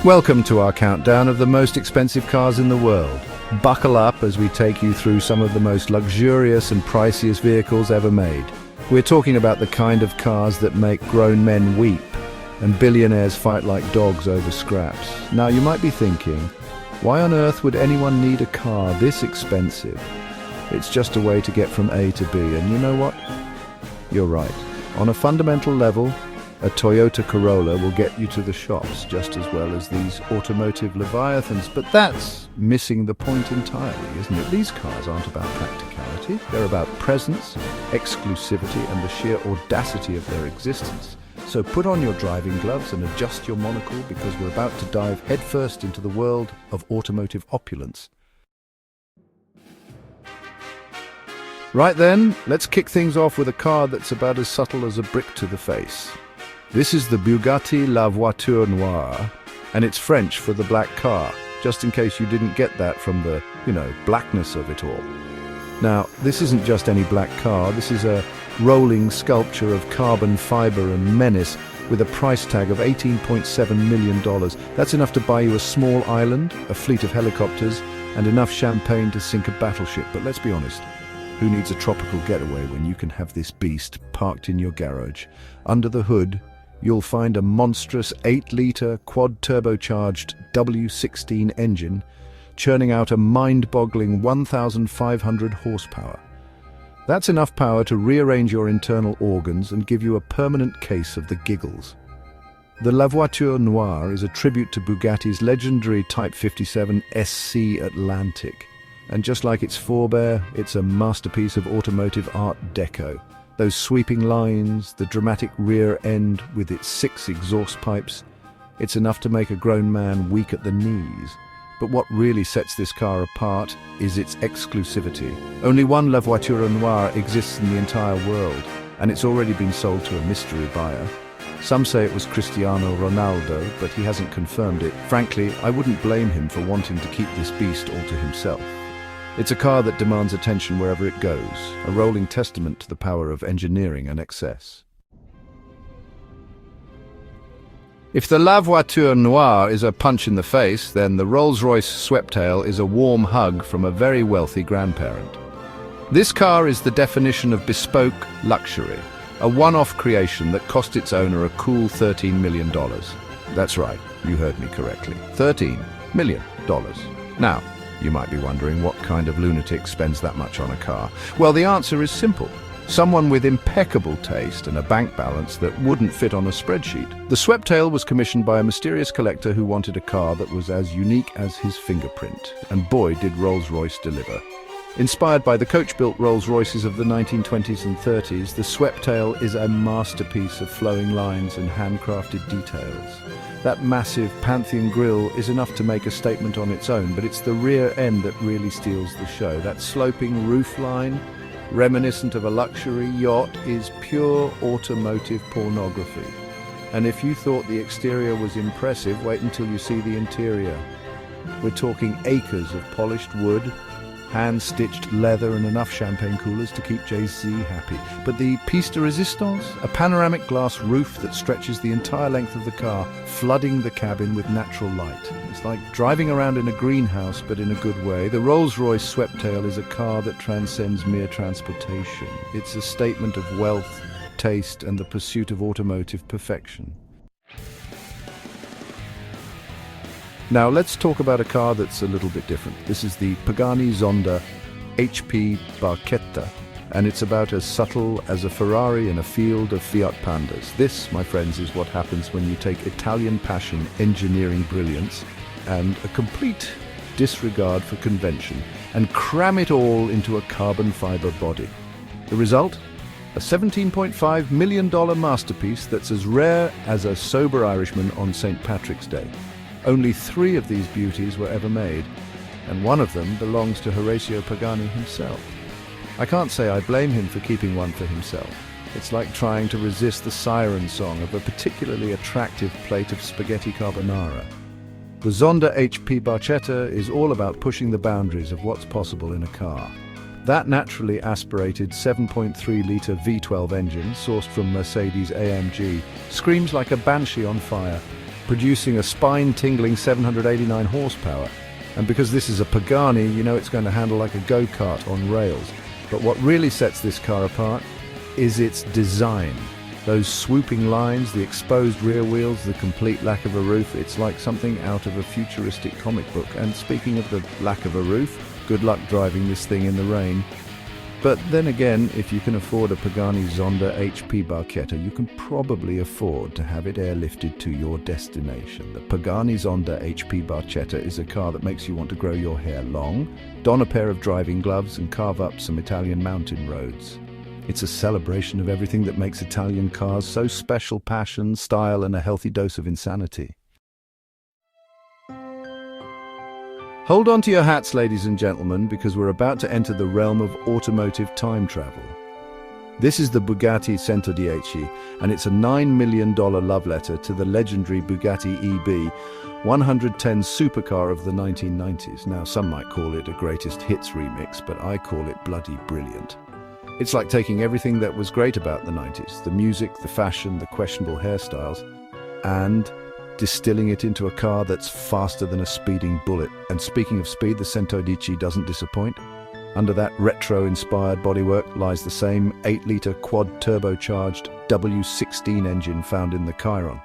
Welcome to our countdown of the most expensive cars in the world. Buckle up as we take you through some of the most luxurious and priciest vehicles ever made. We're talking about the kind of cars that make grown men weep and billionaires fight like dogs over scraps. Now you might be thinking, why on earth would anyone need a car this expensive? It's just a way to get from A to B, and you know what? You're right. On a fundamental level, a Toyota Corolla will get you to the shops just as well as these automotive leviathans, but that's missing the point entirely, isn't it? These cars aren't about practicality, they're about presence, exclusivity, and the sheer audacity of their existence. So put on your driving gloves and adjust your monocle, because we're about to dive headfirst into the world of automotive opulence. Right then, let's kick things off with a car that's about as subtle as a brick to the face. This is the Bugatti La Voiture Noire, and it's French for the black car, just in case you didn't get that from the, blackness of it all. Now, this isn't just any black car, this is a rolling sculpture of carbon fiber and menace with a price tag of $18.7 million. That's enough to buy you a small island, a fleet of helicopters, and enough champagne to sink a battleship. But let's be honest, who needs a tropical getaway when you can have this beast parked in your garage? Under the hood, you'll find a monstrous 8-litre quad-turbocharged W16 engine churning out a mind-boggling 1,500 horsepower. That's enough power to rearrange your internal organs and give you a permanent case of the giggles. The La Voiture Noire is a tribute to Bugatti's legendary Type 57 SC Atlantic. And just like its forebear, it's a masterpiece of automotive art deco. Those sweeping lines, the dramatic rear end with its 6 exhaust pipes, it's enough to make a grown man weak at the knees. But what really sets this car apart is its exclusivity. Only one La Voiture Noire exists in the entire world, and it's already been sold to a mystery buyer. Some say it was Cristiano Ronaldo, but he hasn't confirmed it. Frankly, I wouldn't blame him for wanting to keep this beast all to himself. It's a car that demands attention wherever it goes, a rolling testament to the power of engineering and excess. If the La Voiture Noire is a punch in the face, then the Rolls-Royce Sweptail is a warm hug from a very wealthy grandparent. This car is the definition of bespoke luxury, a one-off creation that cost its owner a cool $13 million. That's right, you heard me correctly. $13 million. Now, you might be wondering what kind of lunatic spends that much on a car. Well, the answer is simple. Someone with impeccable taste and a bank balance that wouldn't fit on a spreadsheet. The Sweptail was commissioned by a mysterious collector who wanted a car that was as unique as his fingerprint. And boy, did Rolls-Royce deliver. Inspired by the coach-built Rolls-Royces of the 1920s and 30s, the Sweptail is a masterpiece of flowing lines and handcrafted details. That massive Pantheon grille is enough to make a statement on its own, but it's the rear end that really steals the show. That sloping roofline, reminiscent of a luxury yacht, is pure automotive pornography. And if you thought the exterior was impressive, wait until you see the interior. We're talking acres of polished wood, hand-stitched leather, and enough champagne coolers to keep Jay-Z happy. But the piece de resistance? A panoramic glass roof that stretches the entire length of the car, flooding the cabin with natural light. It's like driving around in a greenhouse, but in a good way. The Rolls-Royce Sweptail is a car that transcends mere transportation. It's a statement of wealth, taste, and the pursuit of automotive perfection. Now let's talk about a car that's a little bit different. This is the Pagani Zonda HP Barchetta, and it's about as subtle as a Ferrari in a field of Fiat Pandas. This, my friends, is what happens when you take Italian passion, engineering brilliance, and a complete disregard for convention, and cram it all into a carbon fiber body. The result? A $17.5 million masterpiece that's as rare as a sober Irishman on St. Patrick's Day. Only 3 of these beauties were ever made, and one of them belongs to Horacio Pagani himself. I can't say I blame him for keeping one for himself. It's like trying to resist the siren song of a particularly attractive plate of spaghetti carbonara. The Zonda HP Barchetta is all about pushing the boundaries of what's possible in a car. That naturally aspirated 7.3-litre V12 engine, sourced from Mercedes-AMG, screams like a banshee on fire. producing a spine-tingling 789 horsepower. And because this is a Pagani, you know it's going to handle like a go-kart on rails. But what really sets this car apart is its design. Those swooping lines, the exposed rear wheels, the complete lack of a roof, it's like something out of a futuristic comic book. And speaking of the lack of a roof, good luck driving this thing in the rain. But then again, if you can afford a Pagani Zonda HP Barchetta, you can probably afford to have it airlifted to your destination. The Pagani Zonda HP Barchetta is a car that makes you want to grow your hair long, don a pair of driving gloves and carve up some Italian mountain roads. It's a celebration of everything that makes Italian cars so special: passion, style, and a healthy dose of insanity. Hold on to your hats, ladies and gentlemen, because we're about to enter the realm of automotive time travel. This is the Bugatti 110, and it's a $9 million love letter to the legendary Bugatti EB 110 supercar of the 1990s. Now, some might call it a greatest hits remix, but I call it bloody brilliant. It's like taking everything that was great about the 90s, the music, the fashion, the questionable hairstyles, and distilling it into a car that's faster than a speeding bullet. And speaking of speed, the 110 doesn't disappoint. Under that retro-inspired bodywork lies the same 8-litre quad-turbocharged W16 engine found in the Chiron.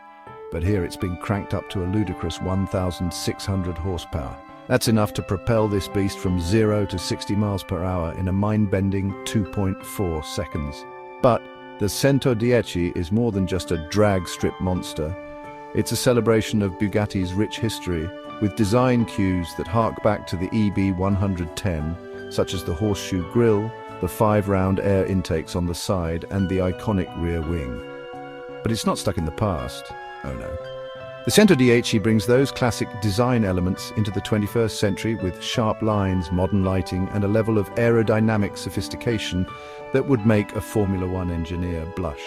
But here it's been cranked up to a ludicrous 1,600 horsepower. That's enough to propel this beast from 0 to 60 miles per hour in a mind-bending 2.4 seconds. But the 110 is more than just a drag strip monster. It's a celebration of Bugatti's rich history, with design cues that hark back to the EB 110, such as the horseshoe grille, the 5-round air intakes on the side, and the iconic rear wing. But it's not stuck in the past. Oh no. The 110 brings those classic design elements into the 21st century with sharp lines, modern lighting, and a level of aerodynamic sophistication that would make a Formula One engineer blush.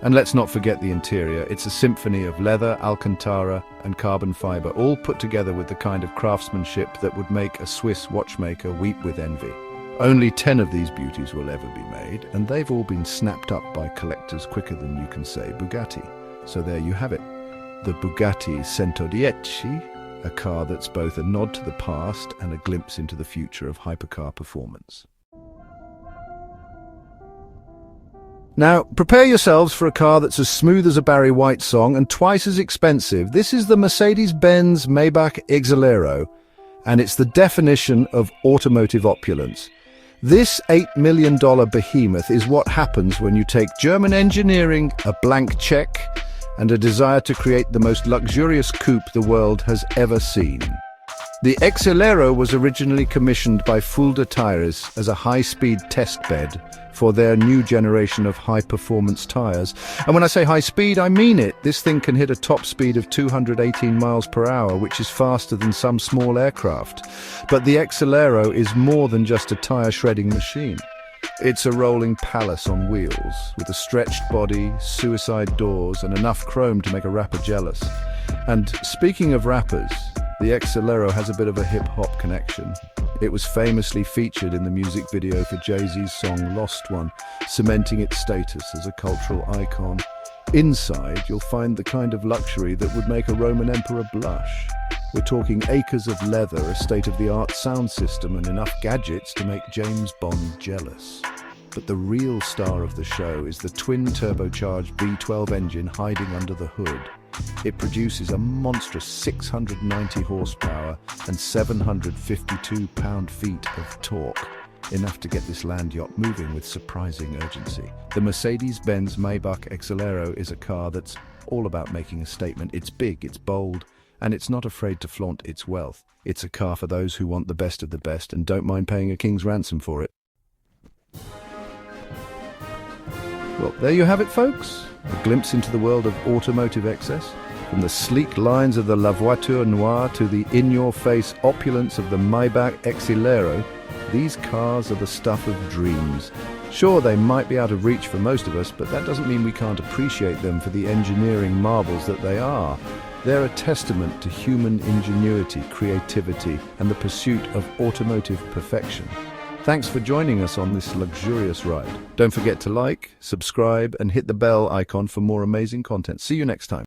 And let's not forget the interior. It's a symphony of leather, Alcantara, and carbon fiber, all put together with the kind of craftsmanship that would make a Swiss watchmaker weep with envy. Only 10 of these beauties will ever be made, and they've all been snapped up by collectors quicker than you can say Bugatti. So there you have it. The Bugatti 110, a car that's both a nod to the past and a glimpse into the future of hypercar performance. Now, prepare yourselves for a car that's as smooth as a Barry White song and twice as expensive. This is the Mercedes-Benz Maybach Exelero, and it's the definition of automotive opulence. This $8 million behemoth is what happens when you take German engineering, a blank check, and a desire to create the most luxurious coupe the world has ever seen. The Exelero was originally commissioned by Fulda Tires as a high-speed test bed for their new generation of high-performance tires. And when I say high speed, I mean it. This thing can hit a top speed of 218 miles per hour, which is faster than some small aircraft. But the Exelero is more than just a tire shredding machine. It's a rolling palace on wheels, with a stretched body, suicide doors, and enough chrome to make a rapper jealous. And speaking of rappers, the Exelero has a bit of a hip-hop connection. It was famously featured in the music video for Jay-Z's song Lost One, cementing its status as a cultural icon. Inside, you'll find the kind of luxury that would make a Roman emperor blush. We're talking acres of leather, a state-of-the-art sound system, and enough gadgets to make James Bond jealous. But the real star of the show is the twin-turbocharged V12 engine hiding under the hood. It produces a monstrous 690 horsepower and 752 pound-feet of torque, enough to get this land yacht moving with surprising urgency. The Mercedes-Benz Maybach Exelero is a car that's all about making a statement. It's big, it's bold, and it's not afraid to flaunt its wealth. It's a car for those who want the best of the best and don't mind paying a king's ransom for it. Well, there you have it, folks. A glimpse into the world of automotive excess. From the sleek lines of the La Voiture Noire to the in-your-face opulence of the Maybach Exelero, these cars are the stuff of dreams. Sure, they might be out of reach for most of us, but that doesn't mean we can't appreciate them for the engineering marvels that they are. They're a testament to human ingenuity, creativity, and the pursuit of automotive perfection. Thanks for joining us on this luxurious ride. Don't forget to like, subscribe, and hit the bell icon for more amazing content. See you next time.